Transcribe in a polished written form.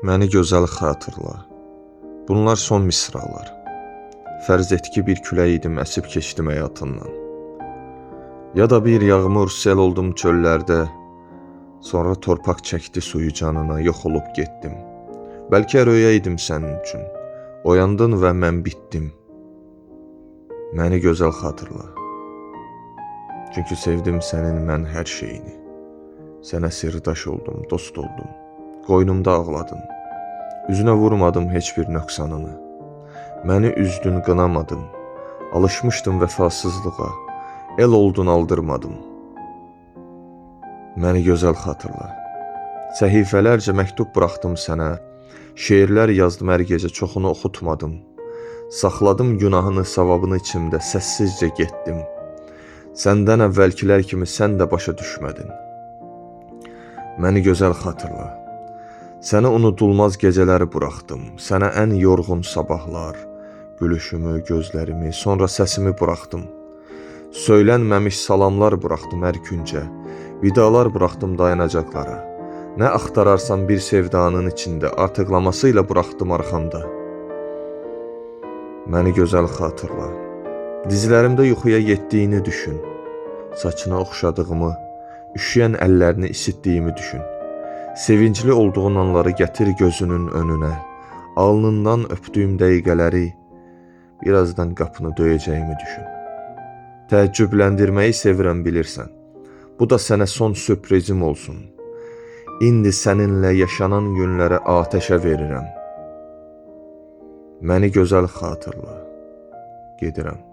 Məni gözəl xatırla. Bunlar son misralar. Fərz et ki, bir külək idim, əsib keçdim həyatından. Ya da bir yağmur, sel oldum çöllərdə. Sonra torpaq çəkdi suyu canına, yox olub getdim. Bəlkə röya idim sənin üçün. Oyandın və mən bitdim. Məni gözəl xatırla. Çünki sevdim sənin mən hər şeyini. Sənə sirdaş oldum, dost oldum. Qoynumda ağladın. Üzünə vurmadım heç bir nöqsanını. Məni üzdün, qınamadın. Alışmışdım vəfasızlığa. El oldun, aldırmadın. Məni gözəl xatırla. Səhifələrcə məktub buraxdım sənə. Şeirlər yazdım hər gecə, çoxunu oxutmadım. Saxladım günahını, savabını içimdə, səssizcə getdim. Səndən əvvəlkilər kimi sən də başa düşmədin. Məni gözəl xatırla. Sənə unudulmaz gecələri buraxdım. Sənə ən yorğun sabahlar, gülüşümü, gözlərimi, sonra səsimi buraxdım. Söylənməmiş salamlar buraxdım hər küncə. Vidalar buraxdım dayanacaqlara. Nə axtararsan bir sevdanın içində, artıqlamasıyla buraxdım arxamda. Məni gözəl xatırla. Dizlərimdə yuxuya getdiyini düşün. Saçına oxşadığımı, üşüyən əllərini isitdiyimi düşün. Sevincli olduğun anları gətir gözünün önünə. Alnından öpdüyüm dəqiqələri, birazdan qapını döyəcəyimi düşün. Təəccübləndirməyi sevirəm bilirsən. Bu da sənə son sürprizim olsun. İndi səninlə yaşanan günləri atəşə verirəm. Məni gözəl xatırla. Gedirəm.